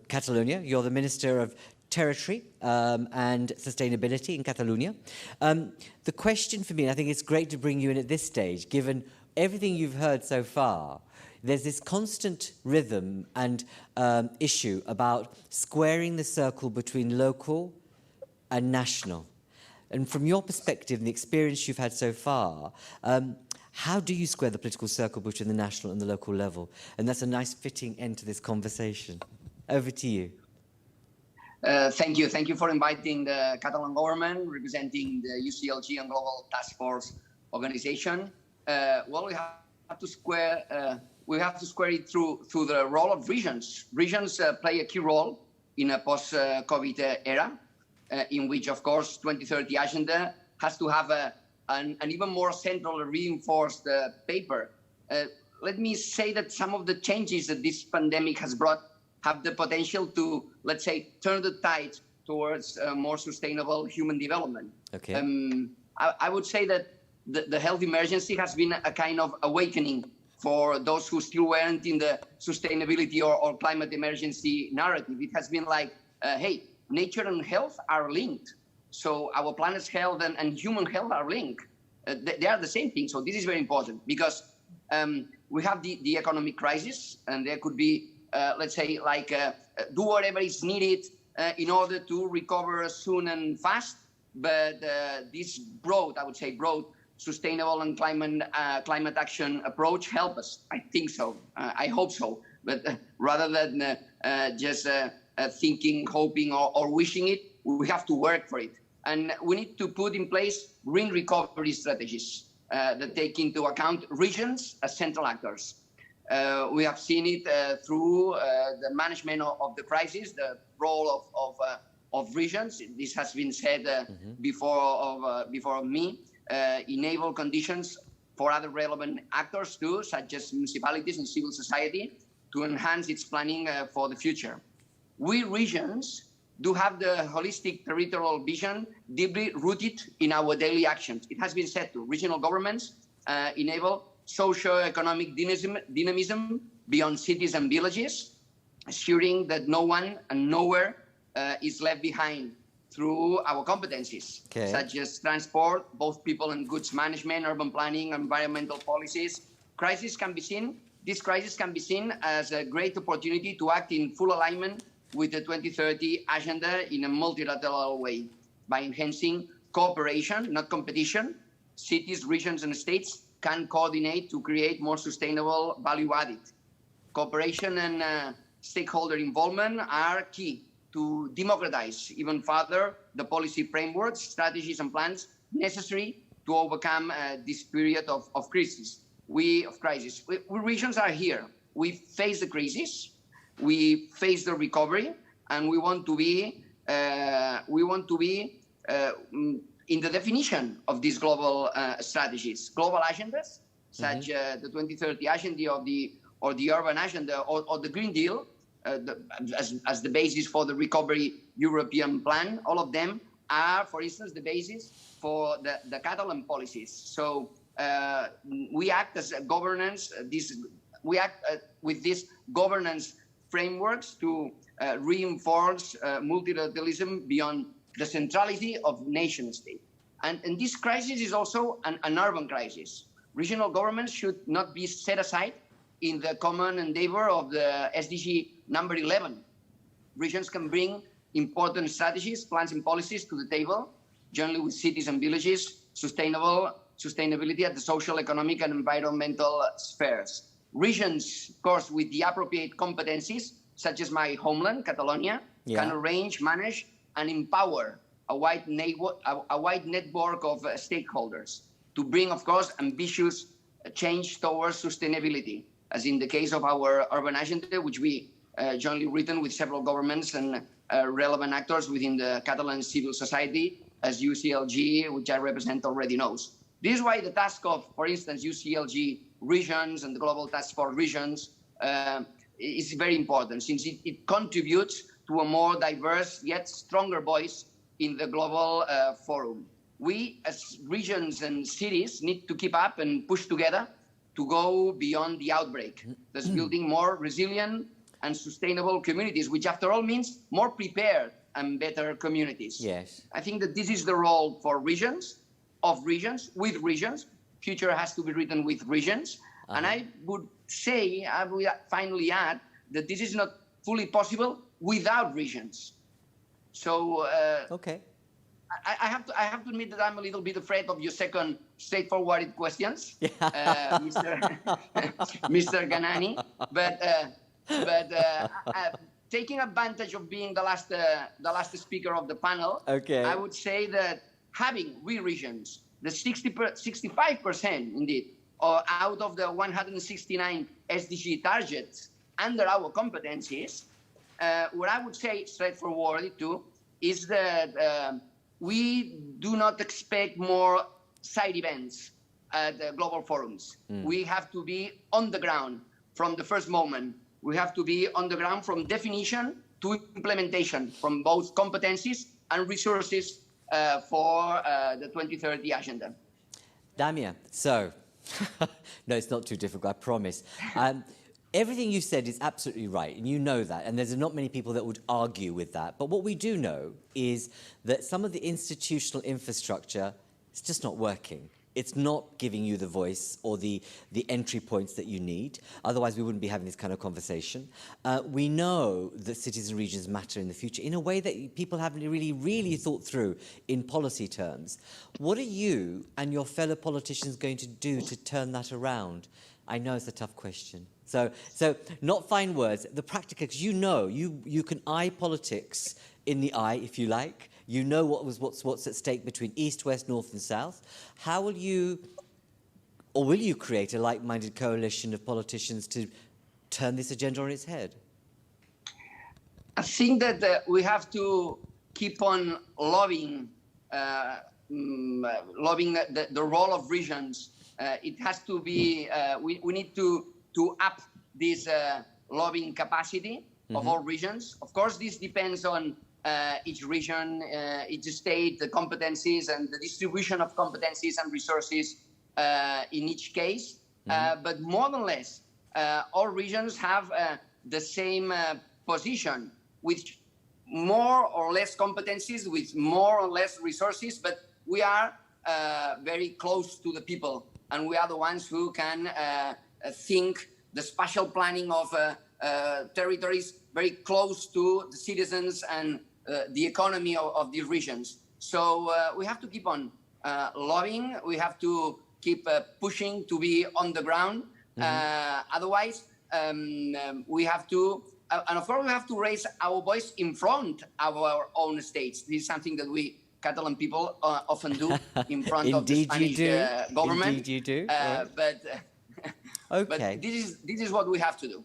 Catalonia. You're the Minister of Territory and Sustainability in Catalonia. The question for me, and I think it's great to bring you in at this stage, given everything you've heard so far, there's this constant rhythm and issue about squaring the circle between local and national. And from your perspective and the experience you've had so far, how do you square the political circle between the national and the local level? And that's a nice fitting end to this conversation. Over to you. Thank you. Thank you for inviting the Catalan government, representing the UCLG and Global Task Force organization. Well, we have to square it through the role of regions. Regions play a key role in a post-COVID era, in which, of course, 2030 agenda has to have an even more central reinforced paper. Let me say that some of the changes that this pandemic has brought have the potential to, let's say, turn the tide towards more sustainable human development. Okay. I would say that the health emergency has been a kind of awakening for those who still weren't in the sustainability or climate emergency narrative. It has been like, hey, nature and health are linked. So our planet's health and human health are linked. They are the same thing. So this is very important because we have the economic crisis, and there could be, let's say, like do whatever is needed in order to recover soon and fast. But this broad, I would say, broad sustainable and climate action approach help us. I think so. I hope so. But rather than just thinking, hoping, or wishing it, we have to work for it. And we need to put in place green recovery strategies that take into account regions as central actors. We have seen it through the management of the crisis, the role of regions. This has been said before me. Enable conditions for other relevant actors too, such as municipalities and civil society, to enhance its planning for the future. We regions do have the holistic territorial vision deeply rooted in our daily actions. It has been said to regional governments enable socio-economic dynamism beyond cities and villages, assuring that no one and nowhere is left behind through our competencies, such as transport, both people and goods management, urban planning, environmental policies. This crisis can be seen as a great opportunity to act in full alignment with the 2030 agenda in a multilateral way by enhancing cooperation, not competition. Cities, regions, and states can coordinate to create more sustainable value added. Cooperation and stakeholder involvement are key to democratize even further the policy frameworks, strategies, and plans necessary to overcome this period of crisis. We regions are here. We face the crisis, we face the recovery, and we want to be in the definition of these global strategies, global agendas, such the 2030 agenda or the urban agenda or the Green Deal. As the basis for the Recovery European plan. All of them are, for instance, the basis for the Catalan policies. So we act as a governance. We act with these governance frameworks to reinforce multilateralism beyond the centrality of nation state. And this crisis is also an urban crisis. Regional governments should not be set aside in the common endeavor of the SDG number 11. Regions can bring important strategies, plans, and policies to the table, jointly with cities and villages, sustainability at the social, economic, and environmental spheres. Regions, of course, with the appropriate competencies, such as my homeland, Catalonia, can arrange, manage, and empower a wide network of stakeholders to bring, of course, ambitious change towards sustainability, as in the case of our urban agenda, which we jointly written with several governments and relevant actors within the Catalan civil society, as UCLG, which I represent, already knows. This is why the task of, for instance, UCLG regions and the Global Task Force regions is very important, since it contributes to a more diverse yet stronger voice in the global forum. We, as regions and cities, need to keep up and push together to go beyond the outbreak, thus building more resilient and sustainable communities, which after all means more prepared and better communities. Yes. I think that this is the role for regions, with regions. Future has to be written with regions. And I would say, I will finally add, that this is not fully possible without regions. So Okay. I have to admit that I'm a little bit afraid of your second straightforward questions, Mr. Ganani. But taking advantage of being the last speaker of the panel, Okay. I would say that having regions, the 65% indeed, out of the 169 SDG targets under our competencies, what I would say straightforwardly too is that we do not expect more side events at the global forums. We have to be on the ground from the first moment. We have to be on the ground from definition to implementation, from both competencies and resources for the 2030 agenda. Damià, so, no, it's not too difficult, I promise. Everything you said is absolutely right, and you know that, and there's not many people that would argue with that. But what we do know is that some of the institutional infrastructure is just not working. It's not giving you the voice or the entry points that you need. Otherwise, we wouldn't be having this kind of conversation. We know that cities and regions matter in the future in a way that people haven't really thought through in policy terms. What are you and your fellow politicians going to do to turn that around? I know it's a tough question. So not fine words, the practical, because you can eye politics in the eye, if you like. You know what's at stake between east, west, north and south. How will you create a like-minded coalition of politicians to turn this agenda on its head? I think that we have to keep on lobbying the role of regions. It has to be, we need to up this lobbying capacity of all regions. Of course, this depends on each region, each state, the competencies and the distribution of competencies and resources in each case. But more than less, all regions have the same position, with more or less competencies, with more or less resources, but we are very close to the people, and we are the ones who can think the spatial planning of territories very close to the citizens and the economy of these regions. So we have to keep on lobbying. We have to keep pushing to be on the ground. Otherwise, we have to, and of course, we have to raise our voice in front of our own states. This is something that we Catalan people often do in front of the Spanish government. Indeed you do. Okay. But this is what we have to do.